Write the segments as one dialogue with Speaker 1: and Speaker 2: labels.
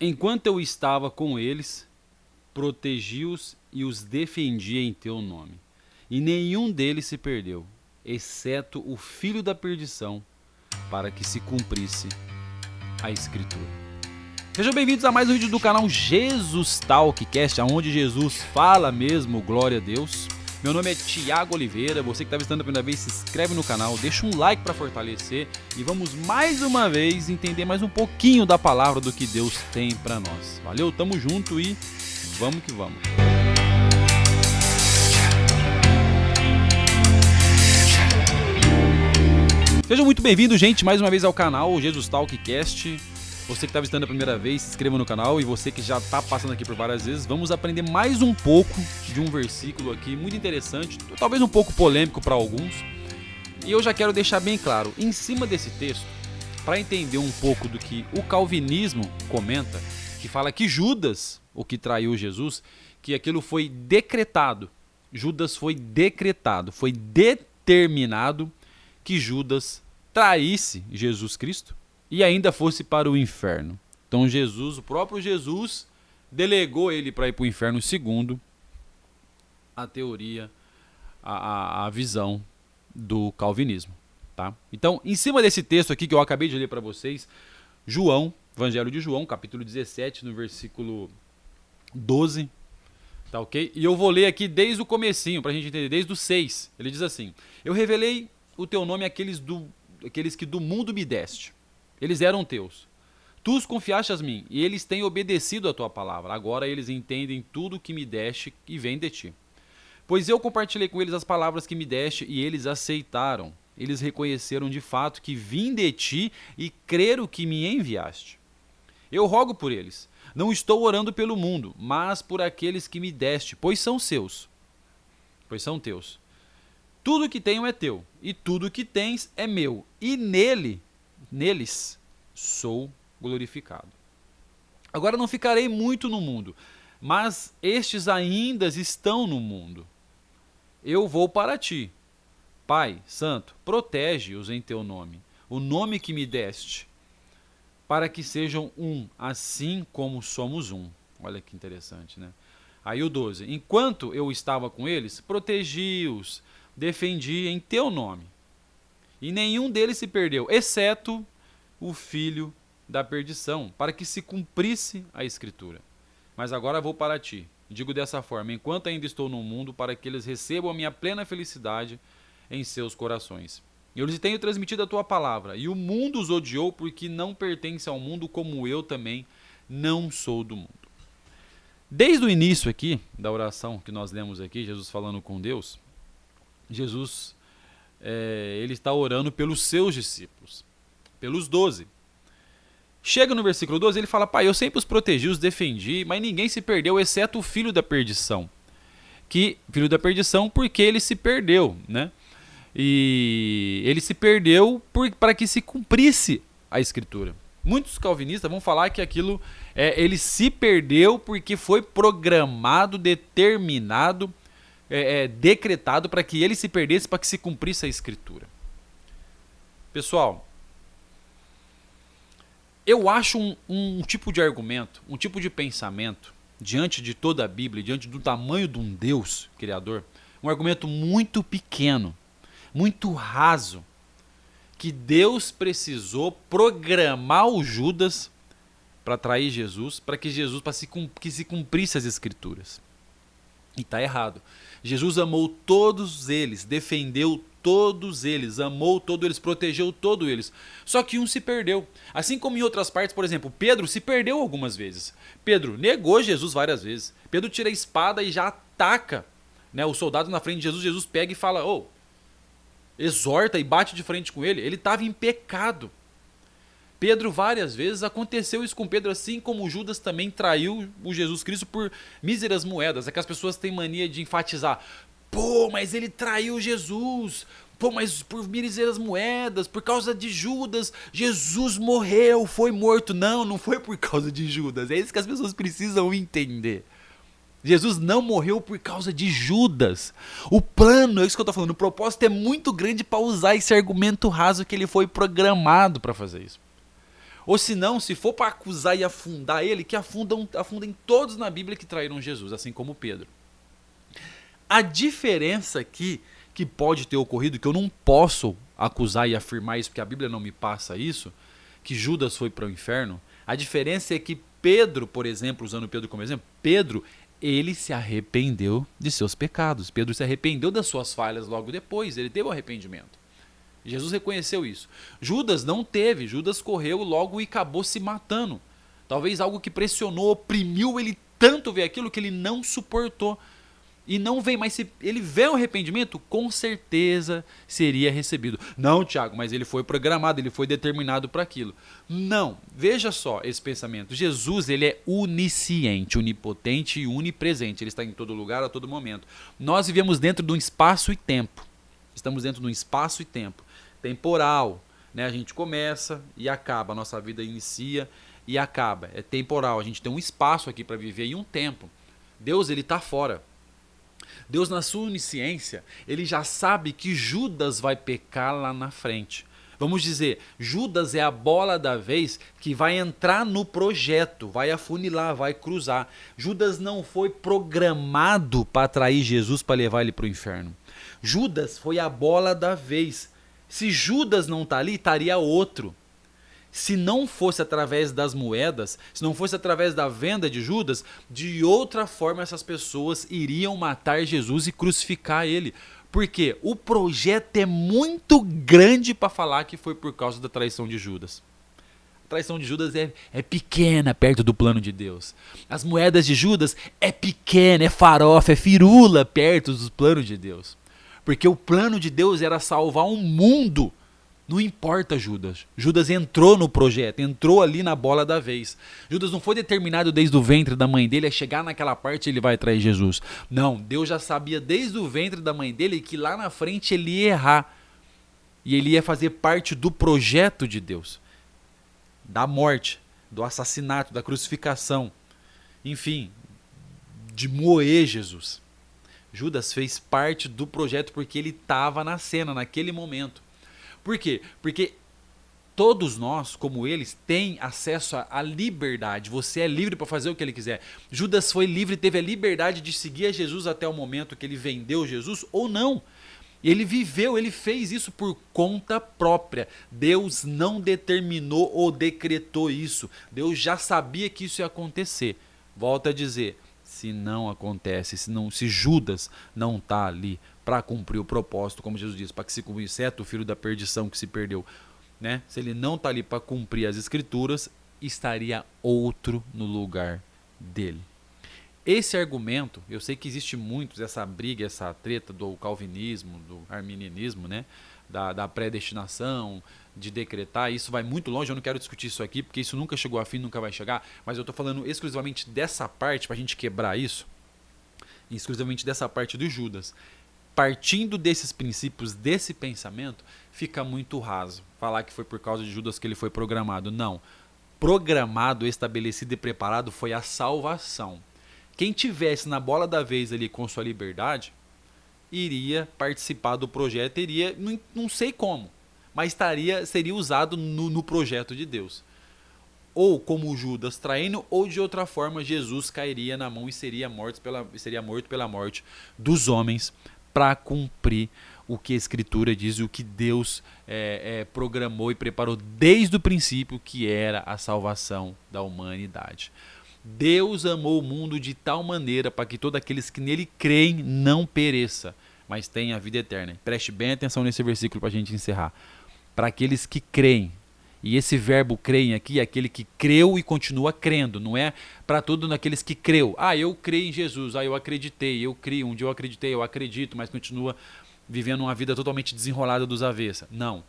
Speaker 1: enquanto eu estava com eles, protegi-os e os defendia em teu nome. E nenhum deles se perdeu, exceto o filho da perdição, para que se cumprisse a Escritura. Sejam bem-vindos a mais um vídeo do canal Jesus Talkcast, onde Jesus fala mesmo, glória a Deus. Meu nome é Thiago Oliveira, você que está visitando a primeira vez, se inscreve no canal, deixa um like para fortalecer e vamos mais uma vez entender mais um pouquinho da palavra do que Deus tem para nós. Valeu, tamo junto e vamos que vamos. Sejam muito bem-vindos, gente, mais uma vez ao canal Jesus Talkcast. Você que está visitando a primeira vez, se inscreva no canal, e você que já está passando aqui por várias vezes, vamos aprender mais um pouco de um versículo aqui muito interessante, talvez um pouco polêmico para alguns. E eu já quero deixar bem claro, em cima desse texto, para entender um pouco do que o calvinismo comenta, que fala que Judas, o que traiu Jesus, que aquilo foi decretado. Judas foi decretado, foi determinado que Judas traísse Jesus Cristo e ainda fosse para o inferno. Então Jesus, o próprio Jesus, delegou ele para ir para o inferno, segundo a teoria, a visão do calvinismo. Tá? Então, em cima desse texto aqui que eu acabei de ler para vocês, João, Evangelho de João, capítulo 17, no versículo 12, tá ok? E eu vou ler aqui desde o comecinho, para a gente entender, desde o 6. Ele diz assim: eu revelei o teu nome àqueles que do mundo me deste. Eles eram teus. Tu os confiaste a mim, e eles têm obedecido a tua palavra. Agora eles entendem tudo o que me deste e vem de ti. Pois eu compartilhei com eles as palavras que me deste, e eles aceitaram. Eles reconheceram de fato que vim de ti e creram que me enviaste. Eu rogo por eles. Não estou orando pelo mundo, mas por aqueles que me deste, pois são seus. Pois são teus. Tudo que tenho é teu, e tudo que tens é meu, e neles sou glorificado. Agora não ficarei muito no mundo, mas estes ainda estão no mundo. Eu vou para ti. Pai Santo, protege-os em teu nome, o nome que me deste, para que sejam um, assim como somos um. Olha que interessante, né? Aí o 12. Enquanto eu estava com eles, protegi-os, defendi em teu nome. E nenhum deles se perdeu, exceto o filho da perdição, para que se cumprisse a Escritura. Mas agora vou para ti. Digo dessa forma: enquanto ainda estou no mundo, para que eles recebam a minha plena felicidade em seus corações. Eu lhes tenho transmitido a tua palavra, e o mundo os odiou, porque não pertence ao mundo, como eu também não sou do mundo. Desde o início aqui, da oração que nós lemos aqui, Jesus falando com Deus, Jesus ele está orando pelos seus discípulos, pelos 12. Chega no versículo 12, ele fala: pai, eu sempre os protegi, os defendi, mas ninguém se perdeu, exceto o filho da perdição. Filho da perdição porque ele se perdeu, né? E ele se perdeu para que se cumprisse a Escritura. Muitos calvinistas vão falar que aquilo, ele se perdeu porque foi programado, determinado, decretado para que ele se perdesse, para que se cumprisse a Escritura. Pessoal, eu acho um tipo de argumento, um tipo de pensamento, diante de toda a Bíblia, diante do tamanho de um Deus Criador, um argumento muito pequeno, muito raso, que Deus precisou programar o Judas para trair Jesus, para que se cumprisse as Escrituras. E está errado. Jesus amou todos eles, defendeu todos eles, amou todos eles, protegeu todos eles. Só que um se perdeu. Assim como em outras partes, por exemplo, Pedro se perdeu algumas vezes. Pedro negou Jesus várias vezes. Pedro tira a espada e já ataca, né, o soldado na frente de Jesus. Jesus pega e fala, exorta e bate de frente com ele. Ele estava em pecado. Pedro várias vezes aconteceu isso com Pedro, assim como Judas também traiu o Jesus Cristo por míseras moedas. É que as pessoas têm mania de enfatizar: pô, mas ele traiu Jesus, pô, mas por míseras moedas, por causa de Judas, Jesus morreu, foi morto. Não foi por causa de Judas, é isso que as pessoas precisam entender. Jesus não morreu por causa de Judas. O plano, é isso que eu estou falando, o propósito é muito grande para usar esse argumento raso que ele foi programado para fazer isso. Ou se não, se for para acusar e afundar ele, que afundem todos na Bíblia que traíram Jesus, assim como Pedro. A diferença aqui que pode ter ocorrido, que eu não posso acusar e afirmar isso, porque a Bíblia não me passa isso, que Judas foi para o inferno, a diferença é que Pedro, por exemplo, usando Pedro como exemplo, Pedro, ele se arrependeu de seus pecados. Pedro se arrependeu das suas falhas logo depois, ele teve o arrependimento. Jesus reconheceu isso. Judas não teve, Judas correu logo e acabou se matando. Talvez algo que pressionou, oprimiu ele tanto ver aquilo que ele não suportou. E não veio, mas se ele vê o arrependimento, com certeza seria recebido. Não, Tiago, mas ele foi programado, ele foi determinado para aquilo. Não, veja só esse pensamento. Jesus, ele é onisciente, onipotente e onipresente. Ele está em todo lugar, a todo momento. Nós vivemos dentro de um espaço e tempo. Estamos dentro de um espaço e tempo. Temporal, né? A gente começa e acaba, a nossa vida inicia e acaba. É temporal, a gente tem um espaço aqui para viver e um tempo. Deus, ele está fora. Deus, na sua onisciência, ele já sabe que Judas vai pecar lá na frente. Vamos dizer, Judas é a bola da vez que vai entrar no projeto, vai afunilar, vai cruzar. Judas não foi programado para atrair Jesus para levar ele para o inferno. Judas foi a bola da vez. Se Judas não está ali, estaria outro. Se não fosse através das moedas, se não fosse através da venda de Judas, de outra forma essas pessoas iriam matar Jesus e crucificar ele. Porque o projeto é muito grande para falar que foi por causa da traição de Judas. A traição de Judas é pequena perto do plano de Deus. As moedas de Judas é pequena, é farofa, é firula perto dos planos de Deus. Porque o plano de Deus era salvar um mundo. Não importa Judas. Judas entrou no projeto, entrou ali na bola da vez. Judas não foi determinado desde o ventre da mãe dele a chegar naquela parte ele vai trair Jesus. Não, Deus já sabia desde o ventre da mãe dele que lá na frente ele ia errar. E ele ia fazer parte do projeto de Deus. Da morte, do assassinato, da crucificação. Enfim, de moer Jesus. Judas fez parte do projeto porque ele estava na cena, naquele momento. Por quê? Porque todos nós, como eles, têm acesso à liberdade. Você é livre para fazer o que ele quiser. Judas foi livre, teve a liberdade de seguir a Jesus até o momento que ele vendeu Jesus ou não. Ele viveu, ele fez isso por conta própria. Deus não determinou ou decretou isso. Deus já sabia que isso ia acontecer. Volto a dizer, se não acontece, se Judas não está ali para cumprir o propósito, como Jesus diz, para que se cumpra, exceto o filho da perdição que se perdeu, né? Se ele não está ali para cumprir as escrituras, estaria outro no lugar dele. Esse argumento, eu sei que existe muitos, essa briga, essa treta do calvinismo, do arminianismo, né? Da predestinação, de decretar, isso vai muito longe, eu não quero discutir isso aqui, porque isso nunca chegou a fim, nunca vai chegar, mas eu estou falando exclusivamente dessa parte, para a gente quebrar isso, exclusivamente dessa parte do Judas. Partindo desses princípios, desse pensamento, fica muito raso falar que foi por causa de Judas que ele foi programado. Não. Programado, estabelecido e preparado foi a salvação. Quem tivesse na bola da vez ali com sua liberdade, iria participar do projeto, iria, não sei como, mas seria usado no projeto de Deus. Ou como Judas traindo, ou de outra forma Jesus cairia na mão e seria morto pela morte dos homens, para cumprir o que a Escritura diz e o que Deus programou e preparou desde o princípio, que era a salvação da humanidade. Deus amou o mundo de tal maneira para que todos aqueles que nele creem não pereça, mas tenham a vida eterna. Preste bem atenção nesse versículo para a gente encerrar. Para aqueles que creem. E esse verbo creem aqui é aquele que creu e continua crendo, não é para todos aqueles que creu. Eu creio em Jesus, eu acreditei, eu crio, um dia eu acreditei, eu acredito, mas continua vivendo uma vida totalmente desenrolada dos avessa. Não,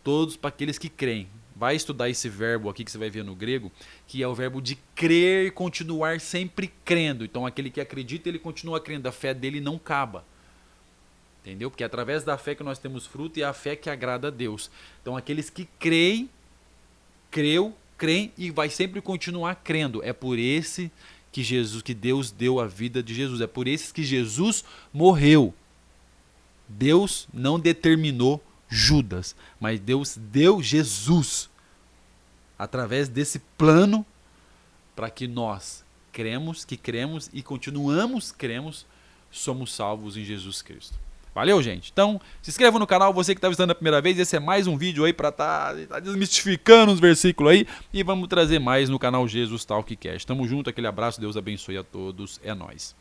Speaker 1: todos para aqueles que creem. Vai estudar esse verbo aqui que você vai ver no grego, que é o verbo de crer e continuar sempre crendo. Então aquele que acredita, ele continua crendo, a fé dele não acaba. Entendeu? Porque é através da fé que nós temos fruto e é a fé que agrada a Deus. Então aqueles que creem, creem e vai sempre continuar crendo. É por esse que Deus deu a vida de Jesus. É por esses que Jesus morreu. Deus não determinou Judas, mas Deus deu Jesus através desse plano para que nós cremos e continuamos cremos, somos salvos em Jesus Cristo. Valeu, gente? Então, se inscreva no canal, você que está visitando a primeira vez. Esse é mais um vídeo aí para tá desmistificando os versículos aí. E vamos trazer mais no canal Jesus Talk Cast. Tamo junto, aquele abraço, Deus abençoe a todos. É nóis.